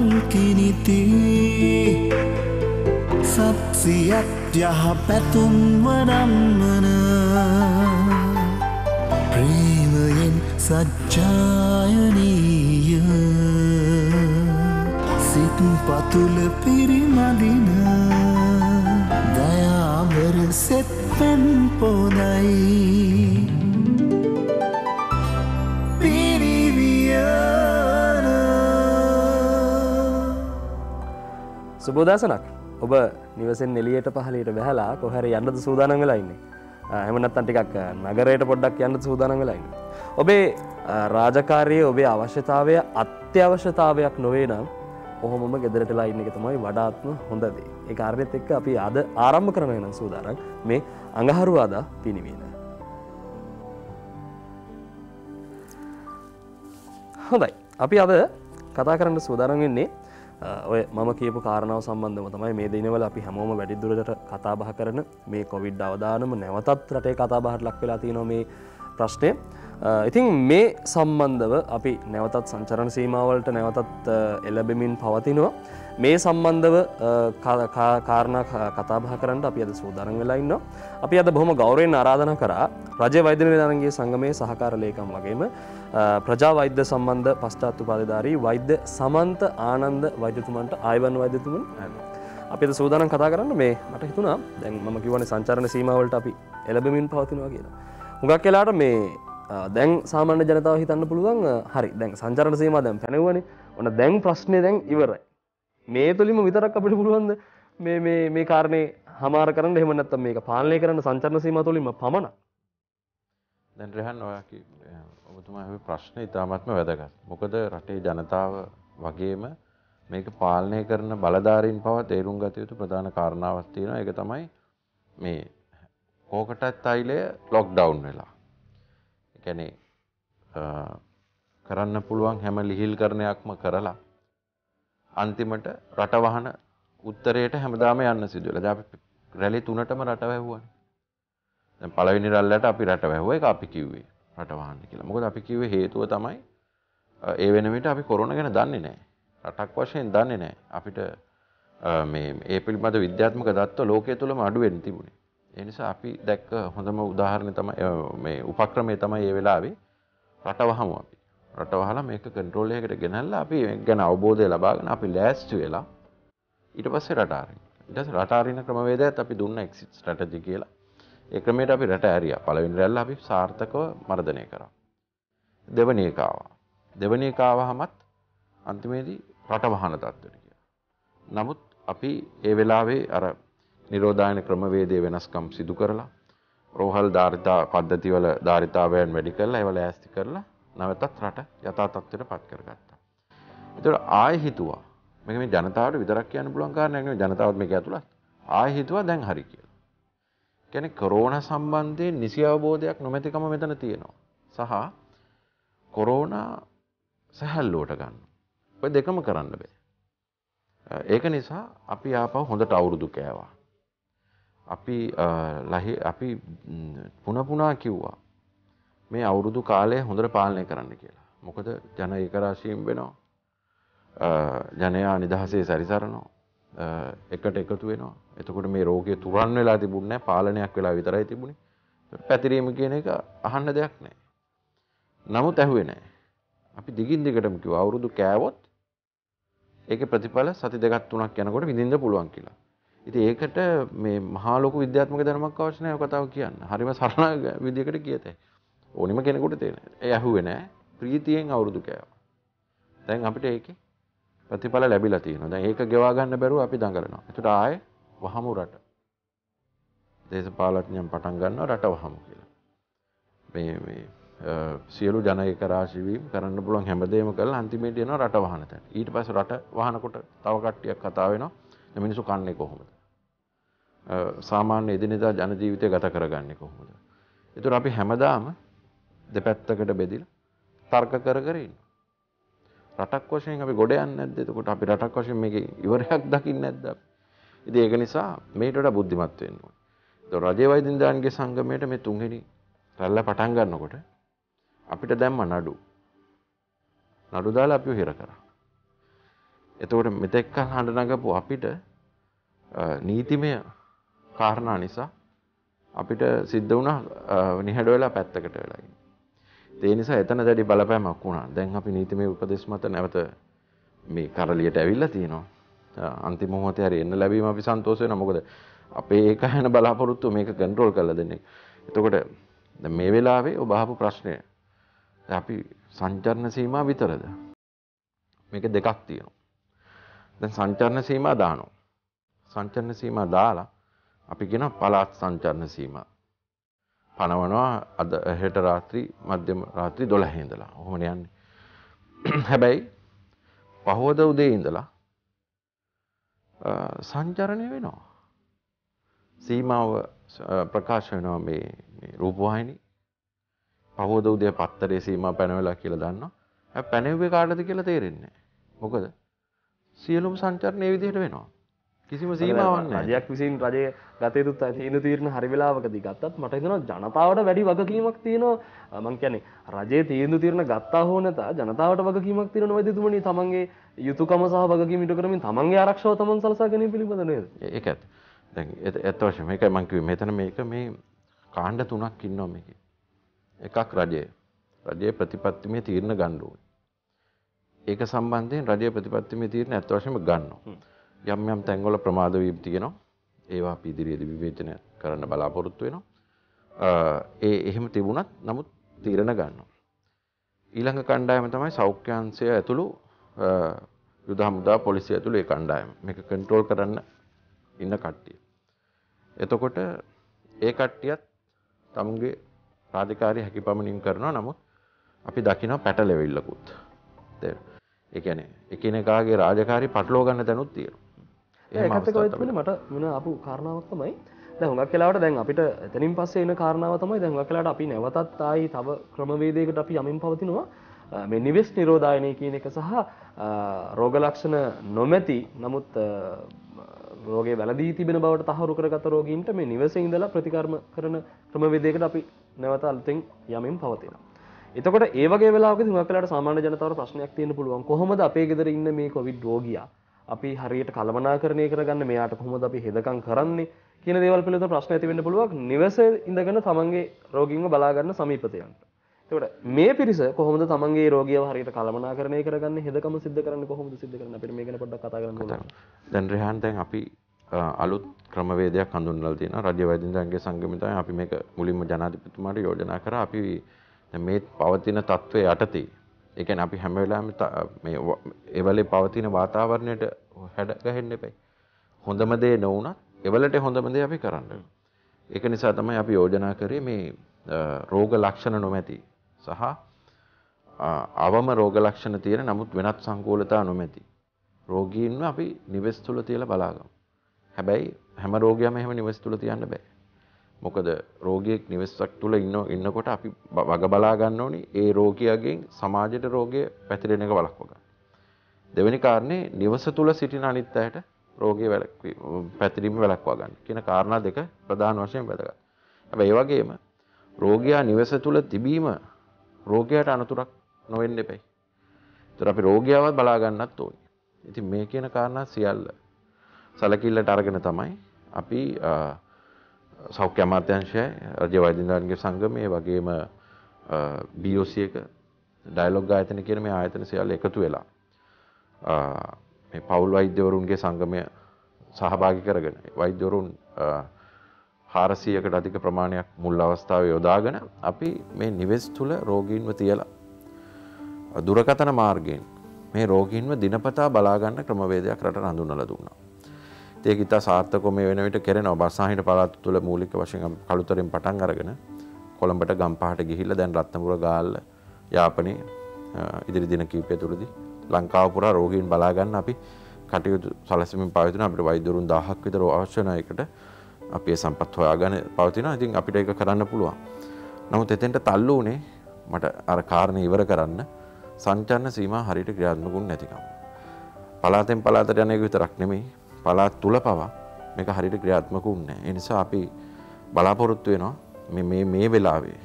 ගමන් කිනිති සත්සියක් යහ පැතුම් වඩම්මන ප්‍රේමයෙන් සජ්ජායනීය සිත් පතුල පිරිමදින දයාබර සෙත් පැන් පොදයි සුබෝදෑසනක් ඔබ නිවසෙන් එළියට පහළට බැහැලා කොහරි යන්නද සූදානම් වෙලා ඉන්නේ. එහෙම නැත්නම් ටිකක් නගරයට පොඩ්ඩක් යන්නද සූදානම් වෙලා ඉන්නේ. ඔබේ රාජකාරියේ ඔබේ අවශ්‍යතාවය අත්‍යවශ්‍යතාවයක් නොවේ නම් ඔහොමම ගෙදරටලා ඉන්න එක තමයි වඩාත්ම හොඳ දේ. ඒ කාර්යයත් එක්ක අපි අද ආරම්භ කරන වෙන සූදානම් මේ අඟහරුවාදා පිනිවීම. හොඳයි. අපි අද කතා කරන්න සූදානම් වෙන්නේ ඔය මම කියපු කාරණාව සම්බන්ධව තමයි මේ දිනවල අපි හැමෝම වැඩිදුරටත් කතා බහ කරන මේ කොවිඩ් අවදානම නැවතත් රටේ කතා බහට ලක් වෙලා තියෙනවා මේ ප්‍රශ්නේ. ඉතින් මේ සම්බන්ධව අපි නැවතත් සංචරණ සීමාවලට නැවතත් එළඹෙමින් පවතිනවා. මේ සම්බන්ධව කාරණා කතා බහ කරන්න අපි අද සූදානම් වෙලා ඉන්නවා. අපි අද බොහොම ගෞරවයෙන් ආරාධනා කරා රජ වෛද්‍ය නිලධාරීන්ගේ සංගමයේ සහකාර ලේකම් වගේම ප්‍රජා වෛද්‍ය සම්බන්ධ පශ්චාත් උපාධිධාරී වෛද්‍ය සමන්ත ආනන්ද වෛද්‍යතුමන්ට ආයුබෝවන් වෛද්‍යතුමන්. අපි අද සූදානම් කතා කරන්න මේ මට හිතුණා දැන් මම කියවනේ සංචරණ සීමාවලට අපි එළඹෙමින් පවතිනවා කියලා. හුඟක් වෙලාවට මේ දැන් සාමාන්‍ය ජනතාව හිතන්න පුළුවන් හරි දැන් සංචරණ සීමා දැන් පැනෙවුවනේ. ඔන්න දැන් ප්‍රශ්නේ දැන් ඉවරයි. මේ තුලින්ම විතරක් අපිට පුළුවන්ද මේ කාරණේ හමාර කරන්න එහෙම නැත්නම් මේක පාලනය කරන්න සංචරණ සීමා තුලින්ම පමණක්? දැන් රහන් ඔබතුමාගේ ප්‍රශ්නේ ඉතාමත්ම වැදගත්. මොකද රටේ ජනතාව වගේම මේක පාලනය කරන බලධාරීන් පවා තේරුම් ගත යුතු ප්‍රධාන කාරණාවක් තියෙනවා. ඒක තමයි මේ කෝකටත් අයිලය ලොක්ඩවුන් වෙලා. ඒ කියන්නේ කරන්න පුළුවන් හැම ලිහිල් කරණයක්ම කරලා අන්තිමට රට වහන උත්තරයට හැමදාම යන්න සිදු වෙලා. දැන් අපි රැලි 3ටම රට වැහුවානේ. දැන් පළවෙනි රැල්ලට අපි රට වැහුවා. ඒක අපි කිව්වේ රට වහන්න කියලා. මොකද අපි කිව්වේ හේතුව තමයි ඒ වෙන විට අපි කොරෝනා ගැන දන්නේ නැහැ. රටක් වශයෙන් දන්නේ නැහැ. අපිට ඒ පිළිබඳ විද්‍යාත්මක දත්ත ලෝකයේ තුලම අඩු වෙන්න තිබුණේ. ඒ නිසා අපි දැක්ක හොඳම උදාහරණය තමයි මේ උපක්‍රමය තමයි මේ වෙලාවේ රට වහමු අපි. රට වහලා මේක කන්ට්‍රෝල් එකකට ගෙනල්ලා අපි මේක ගැන අවබෝධය ලබාගෙන අපි ලෑස්ති වෙලා ඊට පස්සේ රට ආරින්න. ඊට පස්සේ රට ආරින ක්‍රමවේදයත් අපි දුන්න එක්සිට් ස්ට්‍රැටජි කියලා. ඒ ක්‍රමයට අපි රට ඇරියා. පළවෙනි රැල්ල අපි සාර්ථකව මර්ධනය කරා. දෙවෙනි එක ආවා. දෙවෙනි එක ආවහමත් අන්තිමේදී රට වහන තත්ත්වයට ගියා. නමුත් අපි ඒ වෙලාවේ අර නිරෝධායන ක්‍රමවේදයේ වෙනස්කම් සිදු කරලා රෝහල් ධාරිතා පද්ධතිවල ධාරිතාවයන් වැඩි කරලා ඒවල ඈස්ති කරලා නැවතත් රට යථා තත්ත්වයට පත් කරගත්තා. ඒතකොට ආයෙ හිතුවා මේක මේ ජනතාවට විතරක් කියන්න පුළුවන් කාරණයක් නෙවෙයි ජනතාවත් මේක ඇතුළත්. ආයෙ හිතුවා දැන් හරි කියලා. කියන්නේ කොරෝනා සම්බන්ධයෙන් නිසි අවබෝධයක් නොමැතිකම මෙතන තියෙනවා. සහ කොරෝනා සැහැල්ලුවට ගන්න. ඔය දෙකම කරන්න බෑ. ඒක නිසා අපි ආපහු හොඳට අවුරුදු කෑවා. අපි පුනා කිව්වා මේ අවුරුදු කාලය හොඳට පාලනය කරන්න කියලා. මොකද ජන ඒකරාශීම් වෙනවා. ජනයා නිදහසේ සැරිසරනවා. එකට එකතු වෙනවා. එතකොට මේ රෝගය තුරන් වෙලා තිබුණේ නැහැ. පාලනයක් වෙලා විතරයි තිබුණේ. පැතිරීම කියන එක අහන්න දෙයක් නැහැ. නමුත් ඇහුවේ නැහැ. අපි දිගින් දිගටම කිව්වා අවුරුදු කෑවොත් ඒකේ ප්‍රතිඵල සති දෙකක් තුනක් යනකොට විඳින්න පුළුවන් කියලා. ඉතින් ඒකට මේ මහා ලොකු විද්‍යාත්මක දැනුමක් අවශ්‍ය නැහැ ඔය කතාව කියන්න. හරිම සරල විදියකට කියතේ. ඕනිම කෙනෙකුට තේරෙන. ඒ ඇහුවේ නැහැ. ප්‍රීතියෙන් අවුරුදු කෑවා. දැන් අපිට ඒකේ ප්‍රතිඵල ලැබිලා තියෙනවා. දැන් ඒක ගෙවා ගන්න බැරුව අපි දඟලනවා. ඒකට ආයේ වහමු රට. දේශපාලඥයන් පටන් ගන්නවා රට වහමු කියලා. මේ සියලු ජන ඒක රාශී වීම කරන්න පුළුවන් හැමදේම කරලා අන්තිමේට එනවා රට වහන තැන. ඊට පස්සේ රට වහනකොට තව කට්ටියක් කතා වෙනවා. මේ මිනිස්සු කන්නේ කොහොමද? සාමාන්‍ය එදිනෙදා ජන ජීවිතය ගත කරගන්නේ කොහොමද? ඒතර අපි හැමදාම දෙපැත්තකට බෙදිලා තර්ක කර කර ඉන්නවා. රටක් වශයෙන් අපි ගොඩ යන්නේ නැද්ද? එතකොට අපි රටක් වශයෙන් මේකේ ඉවරයක් දකින්නේ නැද්ද අපි? ඉතින් ඒක නිසා මේකට වඩා බුද්ධිමත් වෙන්න ඕනේ. ඒතකොට රජයේ වෛද්‍ය නිලධාරීන්ගේ සංගමයට මේ තුන්වෙනි රැල්ල පටන් ගන්නකොට අපිට දැම්ම නඩු දාලා අපිව හිර කරා. එතකොට මෙතෙක් කල හඬ නගපු අපිට නීතිමය කාරණා නිසා අපිට සිද්ධ වුණා නිහඬ වෙලා පැත්තකට වෙලා ඉන්න. ඒ නිසා එතන දැඩි බලපෑමක් වුණා. දැන් අපි නීතිමය උපදෙස් මත නැවත මේ කරලියට ඇවිල්ලා තියෙනවා. අන්තිම මොහොතේ හරි එන්න ලැබීම අපි සන්තෝෂ වෙනවා. මොකද අපේ ඒක හැන බලාපොරොත්තු මේක කන්ට්‍රෝල් කරලා දෙන්නේ. එතකොට දැන් මේ වෙලාවේ ඔබ අහපු ප්‍රශ්නය දැන් අපි සංචරණ සීමා විතරද? මේක දෙකක් තියෙනවා. දැන් සංචරණ සීමා දානවා. සංචරණ සීමා දාලා අපි කියන පළාත් සංචරණ සීමා පනවනවා අද හෙට රාත්‍රී මධ්‍යම රාත්‍රී 12 ඉඳලා. ඔහොමනේ යන්නේ. හැබැයි පහවද උදේ ඉඳලා සංචරණය වෙනවා. සීමාව ප්‍රකාශ වෙනවා මේ රූපවාහිනී. පහවද උදේ පත්තරේ සීමා පැනවලා කියලා දන්නවා. හැබැයි පැනෙව්වේ කාටද කියලා තේරෙන්නේ නැහැ. මොකද සියලුම සංචරණ ඒ විදිහට වෙනවා. කිසිම සීමාවක් නැහැ. රජයක් විසින් රජයේ ගත යුතු තීන්දුව తీරන හරි වෙලාවකදී ගත්තත් මට හිතෙනවා ජනතාවට වැඩි වගකීමක් තියෙනවා. මම කියන්නේ රජයේ තීන්දුව తీරන ගත්තා හෝ නැත ජනතාවට වගකීමක් තියෙනවා වෛද්‍යතුමනි තමන්ගේ යුතුයකම සහ වගකීම ඉටු කරමින් තමන්ගේ ආරක්ෂාව තමන් සලසා ගැනීම පිළිබඳ නේද? ඒක ඇත්ත. දැන් ඇත්ත වශයෙන්ම මේකයි මම කිව්වේ මෙතන මේක මේ කාණ්ඩ තුනක් ඉන්නවා මේකේ. එකක් රජය. රජයේ ප්‍රතිපත්තිමය තීරණ ගන්න ඕනේ. ඒක සම්බන්ධයෙන් රජයේ ප්‍රතිපත්තිමය තීරණ ඇත්ත වශයෙන්ම ගන්නවා. යම් යම් තැන්වල ප්‍රමාද වීම තියෙනවා. ඒවා අපි ඉදිරියේදී විවේචනය කරන්න බලාපොරොත්තු වෙනවා. එහෙම තිබුණත් නමුත් තීරණ ගන්නවා. ඊළඟ කණ්ඩායම තමයි සෞඛ්‍ය අංශය ඇතුළු යුද හමුදා පොලිසිය ඇතුළු ඒ කණ්ඩායම. මේක කන්ට්‍රෝල් කරන්න ඉන්න කට්ටිය. එතකොට ඒ කට්ටියත් තමුන්ගේ රාජකාරී හැකියපමණින් කරනවා. නමුත් අපි දකිනවා පැටලෙවිල්ලකුත්. ඒ කියන්නේ එකිනෙකාගේ රාජකාරී පටලවා ගන්න තැනුත් තියෙනවා. ඒකත් එක්ක වෙන්නේ මට මොන ආපු කාරණාවක් තමයි දැන් හුඟක් වෙලාවට දැන් අපිට එතනින් පස්සේ එන කාරණාව තමයි දැන් හුඟක් වෙලාවට අපි නැවතත් ආයි තව ක්‍රමවේදයකට අපි යමින් පවතිනවා මේ නිවෙස් නිරෝධායනය කියන එක සහ රෝග ලක්ෂණ නොමැති නමුත් රෝගේ වැළඳී තිබෙන බවට තහවුරු කරගත රෝගීන්ට මේ නිවසේ ඉඳලා ප්‍රතිකර්ම කරන ක්‍රමවේදයකට අපි නැවත අලුතෙන් යමින් පවතිනවා. එතකොට ඒ වගේ වෙලාවකදී හුඟක් වෙලාවට සාමාන්‍ය ජනතාවට ප්‍රශ්නයක් තියෙන්න පුළුවන්. කොහොමද අපේ ගෙදර ඉන්න මේ කොවිඩ් රෝගියා අපි හරියට කළමනාකරණය කරගන්න මෙයාට කොහොමද අපි හෙදකම් කරන්නේ කියන දේවල් පිළිබඳව ප්‍රශ්න ඇති වෙන්න පුළුවන්. නිවසේ ඉඳගෙන තමන්ගේ රෝගීන්ව බලා ගන්න සමීපතයන්ට. එතකොට මේ පිරිස කොහොමද තමන්ගේ රෝගියව හරියට කළමනාකරණය කරගන්නේ හෙදකම සිද්ධ කරන්නේ කොහොමද සිද්ධ කරන්නේ අපිට මේ ගැන පොඩ්ඩක් කතා කරන්න ඕන. දැන් රෙහාන් දැන් අපි අලුත් ක්‍රමවේදයක් හඳුන්වලා තියෙනවා. රාජ්‍ය වෛද්‍යන්තයන්ගේ සංගමය තමයි අපි මේක මුලින්ම ජනාධිපතිතුමාට යෝජනා කරා. අපි මේ පවතින තත්ත්වයේ යටතේ ඒ කියන්නේ අපි හැම වෙලාවෙම මේ ඒවලේ පවතින වාතාවරණයට හැඩ ගහෙන්න එපයි. හොඳම දේ නොවුනත් ඒවලට හොඳම දේ අපි කරන්න. ඒක නිසා තමයි අපි යෝජනා කරේ මේ රෝග ලක්ෂණ නොමැති සහ අවම රෝග ලක්ෂණ තියෙන නමුත් වෙනත් සංකූලතා නොමැති රෝගීන්ව අපි නිවෙස් තුල තියලා බලාගමු. හැබැයි හැම රෝගියාම එහෙම නිවෙස් තුල තියන්න බෑ. මොකද රෝගියෙක් නිවෙසක් තුල ඉන්නකොට අපි වග බලා ගන්න ඕනි ඒ රෝගියාගෙන් සමාජයට රෝගය පැතිරෙන එක වළක්ව ගන්න. දෙවෙනි කාරණේ නිවස තුල සිටින අනිත් අයට රෝගය පැතිරීම වළක්වා ගන්න කියන කාරණා දෙක ප්‍රධාන වශයෙන් වැදගත්. හැබැයි ඒ වගේම රෝගියා නිවස තුල තිබීම රෝගයට අනතුරක් නොවෙන්න එපයි. ඒතර අපි රෝගියාවත් බලා ගන්නත් ඕනි. ඉතින් මේ කියන කාරණා සියල්ල සැලකිල්ලට අරගෙන තමයි අපි සෞඛ්‍ය අමාත්‍යාංශයයි රාජ්‍ය වෛද්‍යන්තයන්ගේ සංගමය වගේම BOC එක ඩයලොග් ආයතන කියන මේ ආයතන සියල්ල එකතු වෙලා මේ පෞල් වෛද්‍යවරුන්ගේ සංගමය සහභාගී කරගෙන වෛද්‍යවරුන් 400කට අධික ප්‍රමාණයක් මුල් අවස්ථාවේ යොදාගෙන අපි මේ නිවෙස් තුල රෝගීන්ව තියලා දුරකථන මාර්ගයෙන් මේ රෝගීන්ව දිනපතා බලා ගන්න ක්‍රමවේදයක් රටට හඳුන්වලා දුන්නා. ඒක ඉතා සාර්ථකව මේ වෙන විට කරනවා. බස්සාහිණ පළාත තුළ මූලික වශයෙන් කළුතරෙන් පටන් අරගෙන කොළඹට ගම්පහට ගිහිල්ලා දැන් රත්නපුර ගාල්ල යාපනයේ ඉදිරි දින කිහිපය තුළදී ලංකාව පුරා රෝගීන් බලා ගන්න අපි කටයුතු සැලසීමෙන් පවතින අපිට වෛද්‍යවරුන් 1000ක් විතර අවශ්‍ය වෙන එකට අපි ඒ සම්පත් හොයාගෙන පවතිනවා. ඉතින් අපිට ඒක කරන්න පුළුවන්. නමුත් එතෙන්ට තල්ලු උනේ මට අර කාරණේ ඉවර කරන්න සංචාරණ සීමා හරියට ක්‍රියාත්මක නැතිකම. පළාතෙන් පළාතට යන එක විතරක් නෙමෙයි පළාත් තුල පවා මේක හරියට ක්‍රියාත්මක වුණේ නැහැ. ඒ නිසා අපි බලාපොරොත්තු වෙනවා මේ වෙලාවේ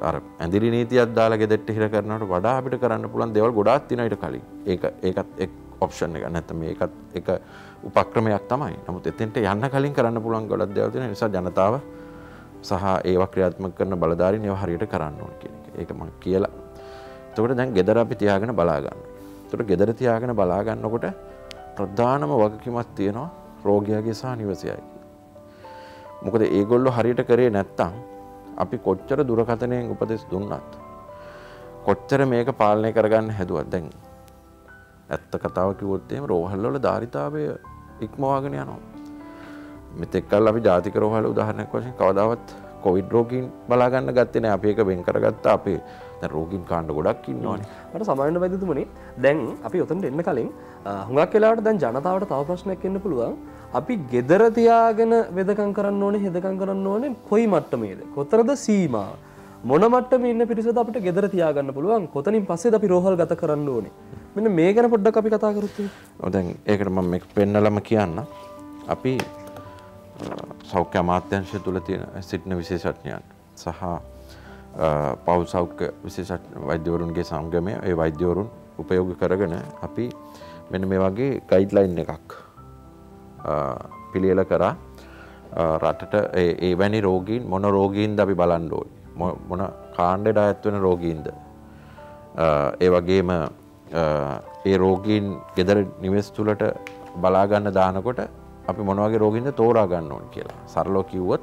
අර ඇඳිරි නීතියක් දාලා ගෙදරට හිර කරනවට වඩා අපිට කරන්න පුළුවන් දේවල් ගොඩාක් තියෙනවා ඊට කලින්. ඒකත් එක්ක ඔප්ෂන් එක. නැත්නම් මේකත් එක උපක්‍රමයක් තමයි. නමුත් එතෙන්ට යන්න කලින් කරන්න පුළුවන් ගොඩක් දේවල් තියෙන නිසා ජනතාව සහ ඒවා ක්‍රියාත්මක කරන බලධාරීන් ඒවා හරියට කරන්න ඕන කියන එක. ඒක මම කියලා. එතකොට දැන් ගෙදර අපි තියාගෙන බලා ගන්නවා. එතකොට ගෙදර තියාගෙන බලා ගන්නකොට ප්‍රධානම වගකීමක් තියෙනවා රෝගියාගේ සහ නිවසේයි. මොකද ඒගොල්ලෝ හරියට කරේ නැත්තම් අපි කොච්චර දුරකථනයෙන් උපදෙස් දුන්නත් කොච්චර මේක පාලනය කරගන්න හැදුවත් දැන් ඇත්ත කතාව කිව්වොත් එහෙම රෝහල් වල ධාරිතාවය ඉක්මවාගෙන යනවා. මෙතෙක් කල් අපි ජාතික රෝහල උදාහරණයක් වශයෙන් කවදාවත් කොවිඩ් රෝගීන් බලා ගන්න ගත්තේ නැහැ. අපි ඒක වෙන් කරගත්තා. අපේ දැන් රෝගීන් කාණ්ඩ ගොඩක් ඉන්නවනේ. මට සමාවෙන්න වෛද්‍යතුමනි දැන් අපි උතනට එන්න කලින් හුඟක් වෙලාවට දැන් ජනතාවට තව ප්‍රශ්නයක් එන්න පුළුවන්. අපි gedara තියාගෙන වෙදකම් කරන්න ඕනේ, හෙදකම් කරන්න ඕනේ කොයි මට්ටමේද? කොතරද සීමාව? මොන මට්ටමේ ඉන්න පිරිසද අපිට gedara තියාගන්න පුළුවන්? කොතනින් පස්සේද අපි රෝහල් ගත කරන්න ඕනේ? මෙන්න මේ ගැන පොඩ්ඩක් අපි කතා කරොත්. ඔව් දැන් ඒකට මම මේක පෙන්නලම කියන්න. අපි සෞඛ්‍ය අමාත්‍යාංශය තුල තියෙන සිටින විශේෂඥයන් සහ පෞල් සෞඛ්‍ය විශේෂඥ වෛද්‍යවරුන්ගේ සංගමය ඒ වෛද්‍යවරුන් උපයෝගී කරගෙන අපි මෙන්න මේ වගේ ගයිඩ්ලයින් එකක් පිළියෙල කරා රටට ඒ වැනි රෝගීන් මොන රෝගීන්ද අපි බලන්න ඕනේ මොන කාණ්ඩයට අයත් වෙන රෝගීන්ද ඒ වගේම ඒ රෝගීන් ගෙදර නිවෙස් තුලට බලා ගන්න දානකොට අපි මොන වගේ රෝගීන්ද තෝරා ගන්න ඕනේ කියලා. සරලව කිව්වොත්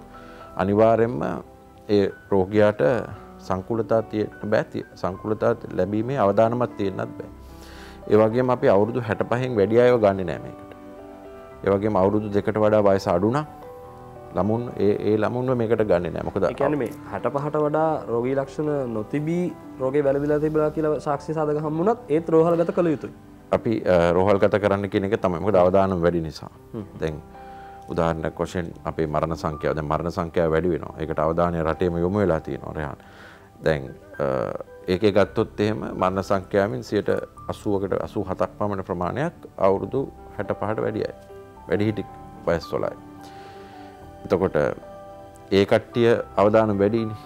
අනිවාර්යයෙන්ම ඒ රෝගියාට සංකූලතා තියෙන්න බෑ. සංකූලතා ලැබීමේ අවදානමක් තියෙන්නත් බෑ. ඒ වගේම අපි අවුරුදු 65න් වැඩි අයව ගන්නෙ නෑ මේකට. ඒ වගේම අවුරුදු 2කට වඩා වයස අඩු නම් ළමුන් ඒ ළමුන්ව මේකට ගන්නෙ නෑ. මොකද ඒ කියන්නේ මේ 65ට වඩා රෝගී ලක්ෂණ නොතිබී රෝගේ වැළඳිලා තිබලා කියලා සාක්ෂි සාධක හම්බුණත් ඒත් රෝහල්ගත කළ යුතුයි. අපි රෝහල්ගත කරන්න කියන එක තමයි. මොකද අවදානම් වැඩි නිසා. දැන් උදාහරණයක් වශයෙන් අපේ මරණ සංඛ්‍යාව දැන් මරණ සංඛ්‍යාව වැඩි වෙනවා. ඒකට අවධානය රටේම යොමු වෙලා තියෙනවා රහන්. දැන් ඒකේ ගත්තොත් එහෙම මරණ සංඛ්‍යාවෙන් 80කට 87ක් පමණ ප්‍රමාණයක් අවුරුදු 65ට වැඩි අය. වැඩිහිටි වයස් වලයි. එතකොට ඒ කට්ටිය අවදානම් වැඩිනේ.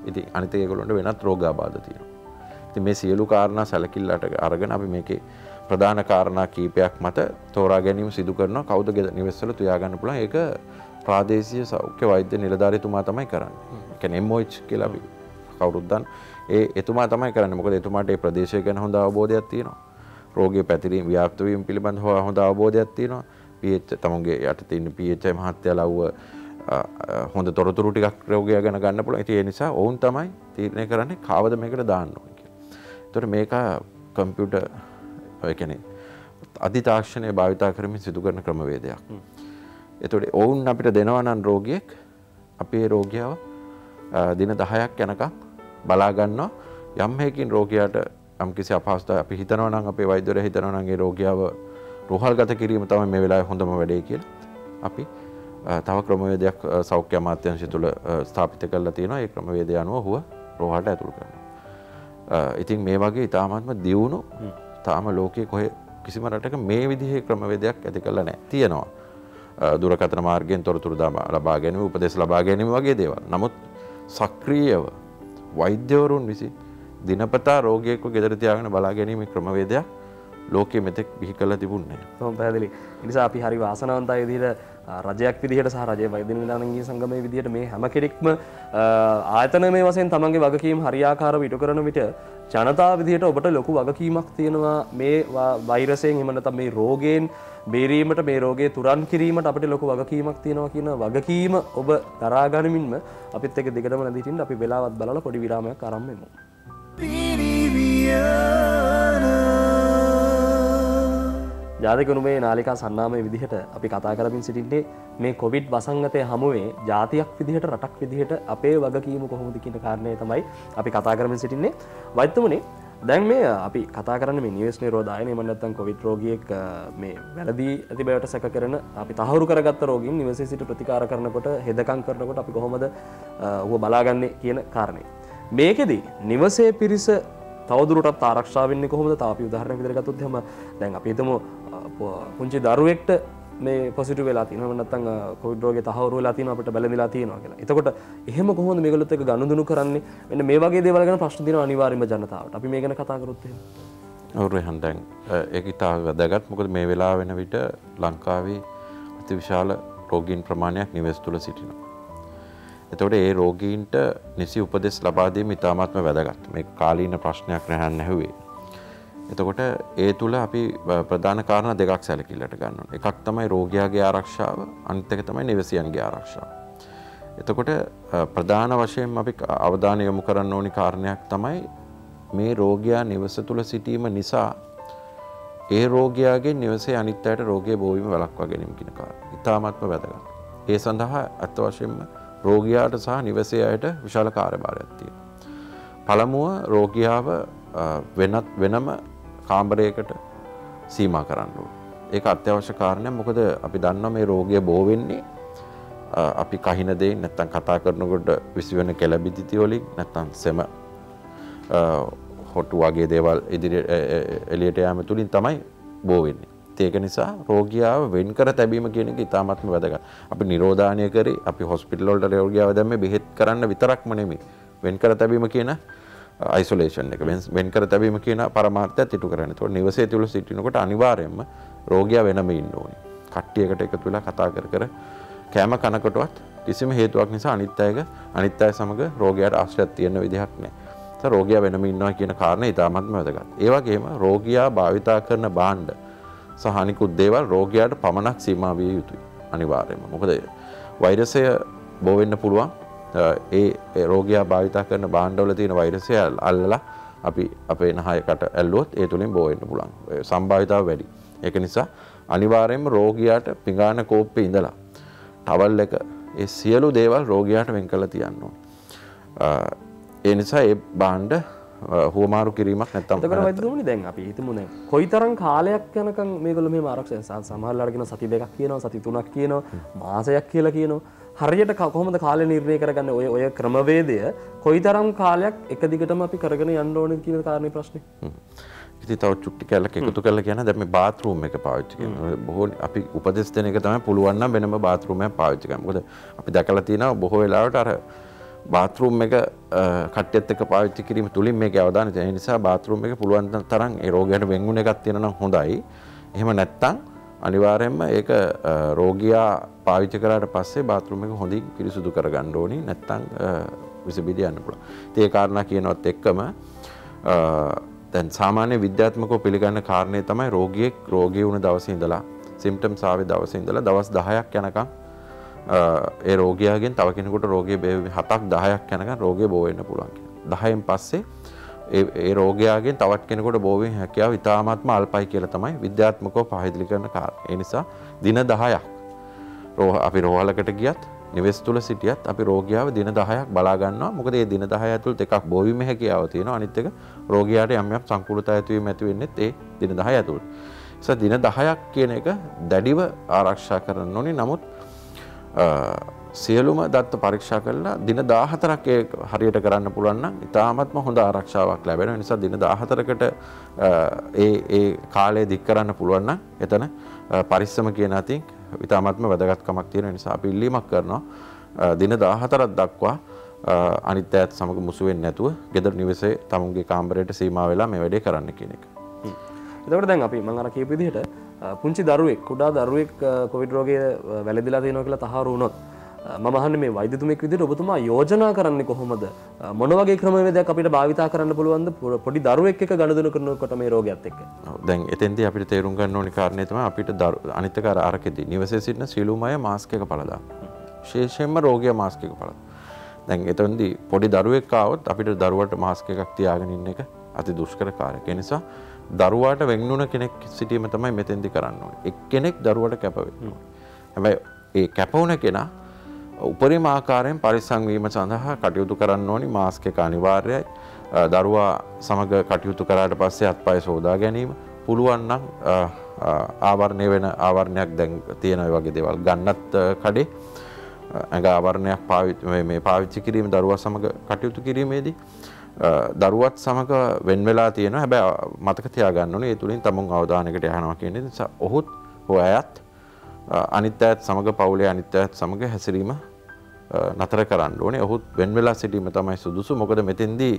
ඉතින් අනිත් ඒගොල්ලන්ට වෙනත් රෝගාබාධ තියෙනවා. ඉතින් මේ සියලු කාරණා සැලකිල්ලට අරගෙන අපි මේකේ ප්‍රධාන කාරණා කීපයක් මත තෝරා ගැනීම සිදු කරනවා. කවුද නිවෙස්වල තියා ගන්න පුළුවන්? ඒක ප්‍රාදේශීය සෞඛ්‍ය වෛද්‍ය නිලධාරීතුමා තමයි කරන්නේ. ඒ කියන්නේ MOH කියලා අපි කවුරුත් දන්න. එතුමා තමයි කරන්නේ. මොකද එතුමාට ඒ ප්‍රදේශය ගැන හොඳ අවබෝධයක් තියෙනවා. රෝගී පැතිරීම ව්‍යාප්ත වීම පිළිබඳව හොඳ අවබෝධයක් තියෙනවා. තමුන්ගේ යටතේ ඉන්න PHI මහත්තයාලව හොඳ තොරතුරු ටිකක් රෝගියා ගැන ගන්න පුළුවන්. ඉතින් ඒ නිසා ඔවුන් තමයි තීරණය කරන්නේ කාවද මේකට දාන්න ඕනේ කියලා. ඒතකොට මේක කම්පියුටර් ඒ කියන්නේ අධි තාක්ෂණය භාවිතා කරමින් සිදු කරන ක්‍රමවේදයක්. ඒතකොට ඔවුන් අපිට දෙනවා නම් රෝගියෙක් අපි ඒ රෝගියාව දින 10ක් යනකම් බලා ගන්නවා. යම් හේකින් රෝගියාට යම්කිසි අපහසුතාවයක් අපි හිතනවා නම් අපේ වෛද්‍යවරයා හිතනවා නම් ඒ රෝගියාව රෝහල්ගත කිරීම තමයි මේ වෙලාවේ හොඳම වැඩේ කියලා. අපි තව ක්‍රමවේදයක් සෞඛ්‍ය අමාත්‍යාංශය තුළ ස්ථාපිත කරලා තියෙනවා. ඒ ක්‍රමවේදය අනුව ඔහුව රෝහලට ඇතුළු කරනවා. ඉතින් මේ වගේ ඉතාමත්ම දියුණු තාම ලෝකයේ කොහේ කිසිම රටක මේ විදිහේ ක්‍රමවේදයක් ඇති කරලා නැහැ. තියෙනවා. දුරකථන මාර්ගයෙන් තොරතුරු ලබා ගැනීම, උපදෙස් ලබා ගැනීම වගේ දේවල්. නමුත් සක්‍රීයව වෛද්‍යවරුන් විසින් දිනපතා රෝගියෙක්ව ගෙදර තියාගෙන බලා ගැනීමේ ක්‍රමවේදයක් ලෝකයේ මෙතෙක් බිහි කරලා තිබුණේ නැහැ. කොහොම පැහැදිලි. ඒ නිසා අපි හරි වාසනාවන්තයි විදිහට රජයක් විදිහට සහ රජයේ වෛද්‍ය නිලධාරීන්ගේ සංගමයේ විදිහට මේ හැම කෙනෙක්ම ආයතනමය වශයෙන් තමන්ගේ වගකීම් හරියාකාරව ඉටු කරන විට ජනතාව විදිහට ඔබට ලොකු වගකීමක් තියෙනවා මේ වෛරසයෙන් එහෙම නැත්නම් මේ රෝගයෙන් බේරීමට මේ රෝගය තුරන් කිරීමට අපිට ලොකු වගකීමක් තියෙනවා කියන වගකීම ඔබ දරා ගනිමින්ම අපිත් එක්ක දිගටම නැඳී සිටින්න අපි වෙලාවත් බලලා පොඩි විරාමයක් ආරම්භ වෙමු. ජාතික උණුමේ නාලිකා සන්නාමයේ විදිහට අපි කතා කරමින් සිටින්නේ මේ කොවිඩ් වසංගතය හමුවේ ජාතියක් විදිහට රටක් විදිහට අපේ වගකීම කොහොමද කියන කාරණේ තමයි අපි කතා කරමින් සිටින්නේ. වෛද්‍යතුමනි දැන් මේ අපි කතා කරන්නේ මේ නිවෙස් නිරෝධායන එහෙම නැත්නම් කොවිඩ් රෝගියෙක් මේ වැළදී ඇති බවට සැක කරන අපි තහවුරු කරගත්ත රෝගීන් නිවසේ සිට ප්‍රතිකාර කරනකොට හෙදකම් කරනකොට අපි කොහොමද ඌව බලාගන්නේ කියන කාරණේ. මේකෙදි නිවසේ පිරිස තවදුරටත් ආරක්ෂා වෙන්නේ කොහොමද? තව අපි උදාහරණයක් විදිහට ගත්තොත් එහෙම දැන් අපි හිතමු පුංචි දරුවෙක්ට මේ පොසිටිව් වෙලා තියෙනවා නැත්නම් කොවිඩ් රෝගේ තහවුරු වෙලා තියෙනවා අපිට බැලඳිලා තියෙනවා කියලා. එතකොට එහෙම කොහොමද මේගොල්ලොත් එක්ක ගනුදෙනු කරන්නේ? මෙන්න මේ වගේ දේවල් ගැන ප්‍රශ්න දිනන අනිවාර්යයෙන්ම ජනතාවට. අපි මේ ගැන කතා කරොත් එහෙම. රෙහන් දැන් ඒක ඉතා වැදගත්. මොකද මේ වෙලාව වෙන විට ලංකාවේ අතිවිශාල රෝගීන් ප්‍රමාණයක් නිවෙස් තුළ සිටිනවා. එතකොට ඒ රෝගීන්ට නිසි උපදෙස් ලබා දීම ඉතාමත්ම වැදගත්. මේ කාලීන ප්‍රශ්නයක් රැහන් නැහුවේ. එතකොට ඒ තුළ අපි ප්‍රධාන කාරණා දෙකක් සැලකිල්ලට ගන්න ඕනේ. එකක් තමයි රෝගියාගේ ආරක්ෂාව, අනිත් එක තමයි නිවසියන්ගේ ආරක්ෂාව. එතකොට ප්‍රධාන වශයෙන් අපි අවධානය යොමු කරන්න ඕනි කාරණයක් තමයි මේ රෝගියා නිවස තුළ සිටීම නිසා ඒ රෝගියාගේ නිවසේ අනිත් අයට රෝගය බෝවීම වළක්වා ගැනීම කියන කාරණා. ඉතාමත්ම වැදගත්. ඒ සඳහා අත් වශයෙන්ම රෝගියාට සහ නිවසේ අයට විශාල කාර්යභාරයක් තියෙනවා. පළමුව රෝගියාව වෙනම කාමරයකට සීමා කරන්න ඕනේ. ඒක අත්‍යවශ්‍ය කාරණයක්. මොකද අපි දන්නවා මේ රෝගය බෝ වෙන්නේ අපි කහින දෙයින් නැත්තම් කතා කරනකොට විසිවෙන කෙළබිදිති වලින් නැත්තම් සෙම හොටු වගේ දේවල් එළියට යාම තුලින් තමයි බෝ වෙන්නේ. ඒක නිසා රෝගියාව වෙන් කර තැබීම කියන එක ඉතාමත්ම වැදගත්. අපි නිරෝධානය කරේ අපි හොස්පිටල් වලට රෝගියාව දැම්මේ බෙහෙත් කරන්න විතරක්ම නෙමෙයි. වෙන් කර තැබීම කියන අයිසොලේෂන් එක වෙන් කර තැබීම කියන පරමාර්ථයත් ඉටු කරන්නේ. ඒතකොට නිවසේ තුල සිටිනකොට අනිවාර්යයෙන්ම රෝගියා වෙනම ඉන්න ඕනේ. කට්ටියකට එකතු වෙලා කතා කර කෑම කනකොටවත් කිසිම හේතුවක් නිසා අනිත් අය සමග රෝගියාට ආශ්‍රයයක් තියෙන විදිහක් නැහැ. ඒත් රෝගියා වෙනම ඉන්නවා කියන කාරණේ ඉතාමත්ම වැදගත්. ඒ වගේම රෝගියා භාවිතා කරන භාණ්ඩ සහ අනිකුත් දේවල් රෝගියාට පමණක් සීමා විය යුතුයි අනිවාර්යයෙන්ම. මොකද වෛරසය බෝ වෙන්න පුළුවන්. ඒ රෝගියා භාවිතා කරන භාණ්ඩවල තියෙන වෛරසය අල්ලලා අපි අපේ නහයකට ඇල්ලුවොත් ඒ තුලින් බෝ වෙන්න පුළුවන්. සම්භාවිතාව වැඩි. ඒක නිසා අනිවාර්යයෙන්ම රෝගියාට පිඟාන කෝප්පේ ඉඳලා ටවල් එක ඒ සියලු දේවල් රෝගියාට වෙන් කරලා තියන්න ඕනේ. ඒ නිසා ඒ භාණ්ඩ හුවමාරු කිරීමක් නැත්තම් එතකොට වෛද්‍යතුමනි දැන් අපි හිතමු දැන් කොයිතරම් කාලයක් යනකම් මේගොල්ලෝ මෙහෙම ආරක්ෂා සමහරවල්ලාට කියන සති දෙකක් කියනවා සති තුනක් කියනවා මාසයක් කියලා කියනවා. හරියට කොහොමද කාලය නිර්ණය කරගන්නේ? ඔය ක්‍රමවේදය කොයිතරම් කාලයක් එක දිගටම අපි කරගෙන යන්න ඕනේ කියන කාරණේ ප්‍රශ්නේ. ඉතින් තව චුට්ටි කැලක් එකතු කරලා කියන දැන් මේ බාත් รู ම් එක පාවිච්චි කරනවා. බොහෝ අපි උපදෙස් දෙන එක තමයි පුළුවන් නම් වෙනම බාත් รู ම් එකක් පාවිච්චි කරන්න. මොකද අපි දැකලා තියෙනවා බොහෝ වෙලාවට අර බාත් รู ම් එක කට්ටියත් එක්ක පාවිච්චි කිරීම තුලින් මේකේ අවධානය තියෙන නිසා බාත් รู ම් එක පුළුවන් තරම් ඒ රෝගියාට වෙන්ගුණ එකක් තියෙනවා නම් හොඳයි. එහෙම නැත්නම් අනිවාර්යයෙන්ම ඒක රෝගියා පාවිච්චි කරාට පස්සේ බාත් รู ම් එක හොඳින් පිරිසුදු කරගන්න ඕනි. නැත්නම් විස බිඳ යන්න පුළුවන්. ඉතින් ඒ කාරණා කියනවත් එක්කම දැන් සාමාන්‍ය විද්‍යාත්මකව පිළිගන්න කාරණේ තමයි රෝගියෙක් රෝගී වුණ දවසේ ඉඳලා සිම්ප්ටම්ස් ආවේ දවසේ ඉඳලා දවස් 10ක් යනකම් ඒ රෝගියාගෙන් තව කෙනෙකුට රෝගය 7ක් 10ක් යනකම් රෝගය බෝ වෙන්න පුළුවන් කියලා. 10න් පස්සේ ඒ රෝගියාගෙන් තවත් කෙනෙකුට බෝ වෙන්න හැකියාව ඉතාමත්ම අල්පයි කියලා තමයි විද්‍යාත්මකව පැහැදිලි කරන කාරණා. ඒ නිසා දින 10ක් අපි රෝහලකට ගියත් නිවෙස් තුල සිටියත් අපි රෝගියාව දින 10ක් බලා ගන්නවා. මොකද මේ දින 10 ඇතුළත එකක් බෝ වීම හැකියාව තියෙනවා. අනිත් එක රෝගියාට යම් යම් සංකූලතා ඇතිවීම ඇති වෙන්නේ ඒ දින 10 ඇතුළත. ඒ දින 10ක් කියන එක දැඩිව ආරක්ෂා කරන්න ඕනේ. නමුත් සියලුම දත්ත පරීක්ෂා කරලා දින 14ක් ඒ හරියට කරන්න පුළුවන් නම් ඉතාමත්ම හොඳ ආරක්ෂාවක් ලැබෙනවා. ඒ නිසා දින 14කට ඒ කාලය දික් කරන්න පුළුවන් නම් එතන පරිස්සම කියන අතින් ඉතාමත්ම වැදගත්කමක් තියෙන නිසා අපි ඉල්ලීමක් කරනවා දින 14ක් දක්වා අනිත් අයත් සමග මුසු වෙන්නේ නැතුව ගෙදර නිවසේ තමුන්ගේ කාමරයට සීමා වෙලා මේ වැඩේ කරන්න කියන එක. එතකොට දැන් අපි මම අර කියපු විදිහට පුංචි දරුවෙක් කුඩා දරුවෙක් කොවිඩ් රෝගය වැළඳිලා තියෙනවා කියලා තහවුරු වුණොත් මම අහන්නේ මේ වෛද්‍යතුමෙක් විදිහට ඔබතුමා යෝජනා කරන්නේ කොහොමද? මොන වගේ ක්‍රමවේදයක් අපිට භාවිතා කරන්න පුළුවන්ද පොඩි දරුවෙක් එක්ක ගනුදෙනු කරනකොට මේ රෝගයත් එක්ක? දැන් එතෙන්දී අපිට තේරුම් ගන්න ඕනි කාරණේ තමයි අපිට අනිත් එක අරකෙදී නිවසේ සිටින සියලුම අය මාස්ක් එක පළදා. විශේෂයෙන්ම රෝගියා මාස්ක් එක පළදා. දැන් එතෙන්දී පොඩි දරුවෙක් ආවොත් අපිට දරුවට මාස්ක් එකක් තියාගෙන ඉන්න එක අති දුෂ්කර කාර්යයක්. ඒ නිසා දරුවාට වෙන්නුන කෙනෙක් සිටීම තමයි මෙතෙන්දී කරන්න ඕනේ. එක්කෙනෙක් දරුවට කැප වෙන්න ඕනේ. හැබැයි ඒ කැප වුණ කෙනා උපරිම ආකාරයෙන් පරිස්සම් වීම සඳහා කටයුතු කරන්න ඕනි. මාස්ක් එක අනිවාර්යයි. දරුවා සමග කටයුතු කරාට පස්සේ අත්පය සෝදා ගැනීම පුළුවන් නම් ආවරණය වෙන ආවරණයක් දැන් තියෙන ඒ වගේ දේවල් ගන්නත් කඩේ ඇඟ ආවරණයක් පාවිච්චි කිරීම දරුවා සමග කටයුතු කිරීමේදී දරුවත් සමග වෙන් වෙලා තියෙනවා. හැබැයි මතක තියාගන්න ඕනේ ඒ තුලින් තමුන් අවධානයකට යහනවා කියන නිසා ඔහුත් හොයත් අනිත් අයත් සමග පවුලේ අනිත් අයත් සමග හැසිරීම නතර කරන්න ඕනේ. ඔහුත් වෙන් වෙලා සිටීම තමයි සුදුසු. මොකද මෙතෙන්දී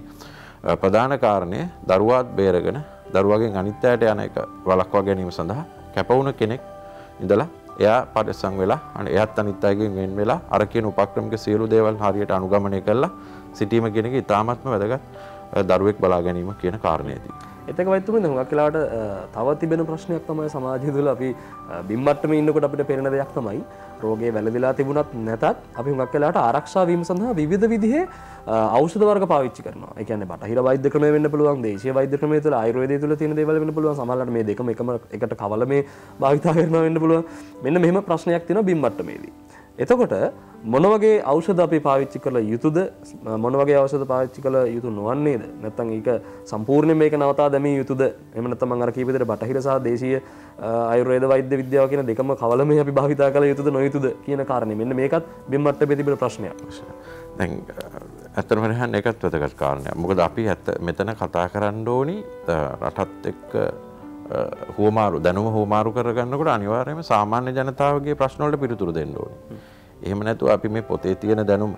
ප්‍රධාන කාරණය දරුවාත් බේරගෙන දරුවගෙන් අනිත් අයට යන එක වළක්වා ගැනීම සඳහා කැප වුණ කෙනෙක් ඉඳලා එයා පරිස්සම් වෙලා එයාත් අනිත් අයගෙන් වෙන් වෙලා අර කියන උපක්‍රමික සියලු දේවල් හරියට අනුගමනය කරලා සිටීම කියන එක ඉතාමත්ම වැදගත් දරුවෙක් බලා ගැනීම කියන කාරණේදී. එතක වයිතුමේ හුඟක් වෙලාවට තව තිබෙන ප්‍රශ්නයක් තමයි සමාජය තුළ අපි බිම්මට්ටමේ ඉන්නකොට අපිට පේන දෙයක් තමයි රෝගේ වැළඳිලා තිබුණත් නැතත් අපි හුඟක් වෙලාවට ආරක්ෂා වීම සඳහා විවිධ විදිහේ ඖෂධ වර්ග පාවිච්චි කරනවා. ඒ කියන්නේ බටහිර වෛද්‍ය ක්‍රමය වෙන්න පුළුවන්, දේශීය වෛද්‍ය ක්‍රමය තුළ ආයුර්වේදය තුළ තියෙන දේවල් වෙන්න පුළුවන්. සමහරවිට මේ දෙකම එකම එකට කවලමේ භාවිතා කරනවා වෙන්න පුළුවන්. මෙන්න මෙහෙම ප්‍රශ්නයක් තියෙනවා බිම්මට්ටමේදී. එතකොට මොන වගේ ඖෂධ අපි පාවිච්චි කළ යුතුද, මොන වගේ ඖෂධ පාවිච්චි කළ යුතු නොවන්නේද, නැත්නම් ඒක සම්පූර්ණයෙන් මේක නවතා දැමිය යුතුද, එහෙම නැත්නම් මම අර කීප විදිහට බටහිර සහ දේශීය ආයුර්වේද වෛද්‍ය විද්‍යාව කියන දෙකම කවලමේ අපි භාවිතා කළ යුතුද නොයුතුද කියන කාරණේ. මෙන්න මේකත් බිම්මට්ටමේ තිබෙන ප්‍රශ්නයක්. දැන් ඇත්තටම රහන් එකත් වැදගත් කාරණයක්. මොකද අපි මෙතන කතා කරන්න ඕනි රටත් එක්ක දැනුම හුවමාරු කරගන්නකොට අනිවාර්යයෙන්ම සාමාන්‍ය ජනතාවගේ ප්‍රශ්න වලට පිළිතුරු දෙන්න ඕනේ. එහෙම නැතුව අපි මේ පොතේ තියෙන දැනුම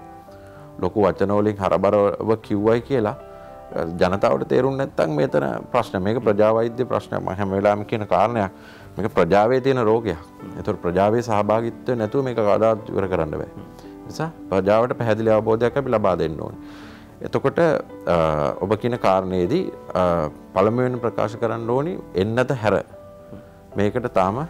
ලොකු වචන වලින් හරබරව කිව්වයි කියලා ජනතාවට තේරුම් නැත්නම් මෙතන ප්‍රශ්න. මේක ප්‍රජා වෛද්‍ය ප්‍රශ්නයක්. මම හැම වෙලාවෙම කියන කාරණයක්. මේක ප්‍රජාවේ තියෙන රෝගයක්. ඒතකොට ප්‍රජාවේ සහභාගීත්වය නැතුව මේක කවදාවත් ඉවර කරන්න බෑ. නිසා ප්‍රජාවට පැහැදිලි අවබෝධයක් අපි ලබා දෙන්න ඕනේ. එතකොට ඔබ කියන කාරණේදී පළමුවෙන් ප්‍රකාශ කරන්න ඕනි එන්නත හැර මේකට තාම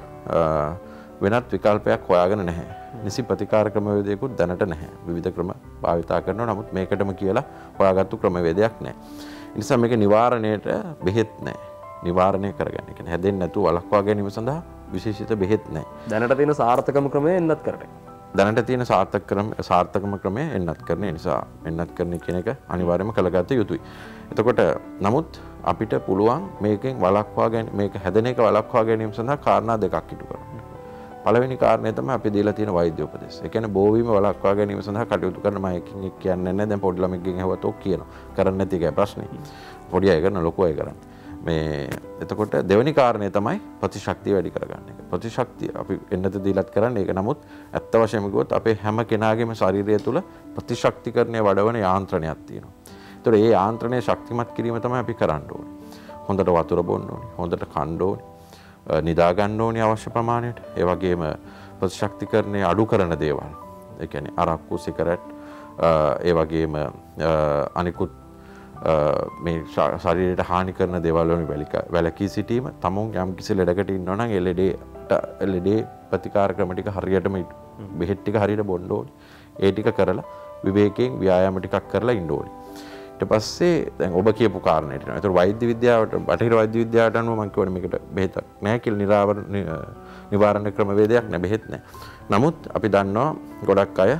වෙනත් විකල්පයක් හොයාගෙන නැහැ. නිසි ප්‍රතිකාර ක්‍රමවේදයකුත් දැනට නැහැ. විවිධ ක්‍රම භාවිතා කරනවා. නමුත් මේකටම කියලා හොයාගත්තු ක්‍රමවේදයක් නැහැ. ඒ නිසා මේක නිවාරණයට බෙහෙත් නැහැ. නිවාරණය කරගන්න. ඒ කියන්නේ හැදෙන්නේ නැතුව වළක්වා ගැනීම සඳහා විශේෂිත බෙහෙත් නැහැ. දැනට තියෙන සාර්ථකම ක්‍රමය එන්නත් කරට. දැනට තියෙන සාර්ථකම ක්‍රමය එන්නත් කරන නිසා එන්නත් කරන කියන එක අනිවාර්යයෙන්ම කළගත යුතුයි. එතකොට නමුත් අපිට පුළුවන් මේකෙන් වළක්වා ගැනීම මේක හැදෙන එක වළක්වා ගැනීම සඳහා කාරණා දෙකක් ඉටු කරන්න. පළවෙනි කාරණය තමයි අපි දීලා තියෙන වෛද්‍ය උපදෙස්. ඒ කියන්නේ බෝවීම වළක්වා ගැනීම සඳහා කටයුතු කරන මම එකින් එක කියන්නේ නැහැ. දැන් පොඩි ළමෙක්ගෙන් ඇහුවත් ඔක් කියනවා. කරන්නේ නැති එකයි ප්‍රශ්නේ. පොඩි අය කරන ලොකු අය කරන්නේ. මේ එතකොට දෙවෙනි කාරණය තමයි ප්‍රතිශක්තිය වැඩි කරගන්න එක. ප්‍රතිශක්තිය අපි එන්නත දීලත් කරන්නේ ඒක. නමුත් ඇත්ත වශයෙන්ම කිව්වොත් අපේ හැම කෙනාගේම ශරීරය තුළ ප්‍රතිශක්තිකරණය වඩවන යාන්ත්‍රණයක් තියෙනවා. ඒතකොට මේ යාන්ත්‍රණය ශක්තිමත් කිරීම තමයි අපි කරන්න ඕනේ. හොඳට වතුර බොන්න ඕනේ. හොඳට කන්න ඕනේ. නිදා ගන්න ඕනේ අවශ්‍ය ප්‍රමාණයට. ඒ වගේම ප්‍රතිශක්තිකරණය අඩු කරන දේවල්. ඒ කියන්නේ අරක්කු, සිගරට්, ඒ වගේම අනිකුත් මේ ශරීරයට හානි කරන දේවල් වලින් වැළකී සිටීම. තමුන් යම් කිසි ලෙඩකට ඉන්නවා නම් ඒ ලෙඩේ ප්‍රතිකාර ක්‍රම ටික හරියටම බෙහෙත් ටික හරියට බොන්න ඕනේ. ඒ ටික කරලා විවේකයෙන් ව්‍යායාම ටිකක් කරලා ඉන්න ඕනේ. ඊට පස්සේ දැන් ඔබ කියපු කාරණේට එනවා. ඒතර වෛද්‍ය විද්‍යාවට බටහිර වෛද්‍ය විද්‍යාවට අනුව මම කියවනේ මේකට බෙහෙතක් නැහැ කියලා නිවාරණ ක්‍රමවේදයක් නැහැ, බෙහෙත් නැහැ. නමුත් අපි දන්නවා ගොඩක් අය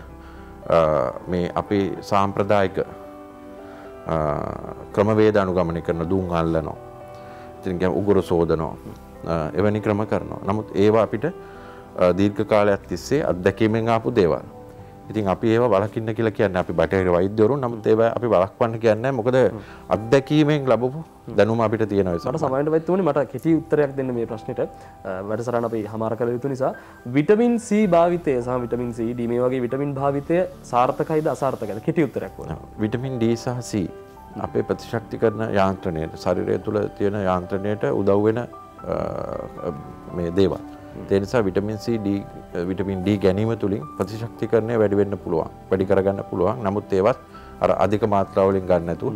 මේ අපි සාම්ප්‍රදායික ක්‍රමවේද අනුගමනය කරන දුම් අල්ලනවා. ඉතින් කියන්නේ උගුර සෝදනවා. එවැනි ක්‍රම කරනවා. නමුත් ඒවා අපිට දීර්ඝ කාලයක් තිස්සේ අත්දැකීමෙන් ආපු දේවල්. ඉතින් අපි ඒවා වළකින්න කියලා කියන්නේ අපි බටහිර වෛද්‍යවරුන්. නමුත් ඒවා අපි වළක්වන්න කියන්නේ මොකද අත්දැකීමෙන් ලැබපු දැනුම අපිට තියෙනවා. මට සමහරවිට වෛද්‍යතුමනි මට කෙටි උත්තරයක් දෙන්න මේ ප්‍රශ්නෙට. වැඩසටහන අපි හමාර කළ යුතු නිසා විටමින් C භාවිතය සහ විටමින් C D මේ වගේ විටමින් භාවිතය සාර්ථකයිද අසාර්ථකයිද? කෙටි උත්තරයක් ඕන. විටමින් D සහ C අපේ ප්‍රතිශක්තිකරණ යාන්ත්‍රණයට ශරීරය තුළ තියෙන යාන්ත්‍රණයට උදව් වෙන මේ දේවල්. ඒ නිසා vitamin C D vitamin D ගැනීම තුලින් ප්‍රතිශක්තිකරණය වැඩි වෙන්න පුළුවන්. වැඩි කරගන්න පුළුවන්. නමුත් ඒවත් අර අධික මාත්‍රා වලින් ගන්න නැතුව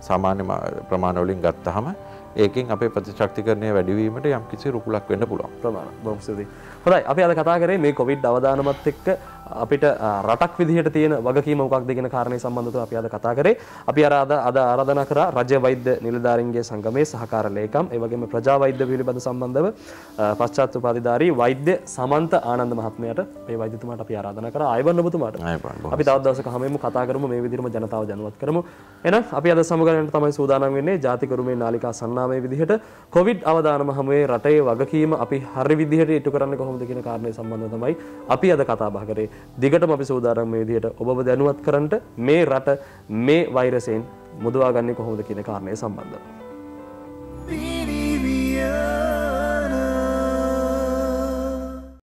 සාමාන්‍ය ප්‍රමාණ වලින් ගත්තාම ඒකෙන් අපේ ප්‍රතිශක්තිකරණය වැඩි වීමට යම්කිසි රුකුලක් වෙන්න පුළුවන්. ප්‍රමාණ. බොහොම ස්තුතියි. හොඳයි අපි අද කතා කරේ මේ කොවිඩ් අවදානමත් එක්ක අපිට රටක් විදිහට තියෙන වගකීම මොකක්ද කියන කාරණේ සම්බන්ධව අපි අද කතා කරේ. අපි අද ආරාධනා කරා රාජ්‍ය වෛද්‍ය නිලධාරීන්ගේ සංගමේ සහකාර ලේකම් ඒ වගේම ප්‍රජා වෛද්‍ය පිළිබඳ සම්බන්ධව පශ්චාත් උපාධිධාරී වෛද්‍ය සමන්ත ආනන්ද මහත්මයාට මේ වෛද්‍යතුමාට අපි ආරාධනා කරා. ආයුබෝවන් ඔබතුමාට. අපි තවත් දවසක හැමෙම කතා කරමු මේ විදිහටම ජනතාව දැනුවත් කරමු. එහෙනම් අපි අද සමුගන්නට තමයි සූදානම් වෙන්නේ ජාතික උරුමේ නාලිකා සන්නාමයේ විදිහට කොවිඩ් අවදානම හැමුවේ රටේ වගකීම අපි හරි විදිහට ඉටු කරන්නේ කොහොමද කියන කාරණේ සම්බන්ධව තමයි අපි අද කතා බහ කරේ. දිගටම අපි සූදානම් මේ විදිහට ඔබව දැනුවත් කරන්නට මේ රට මේ වෛරසයෙන් මුදවා ගන්නේ කොහොමද කියන කාරණේ සම්බන්ධව.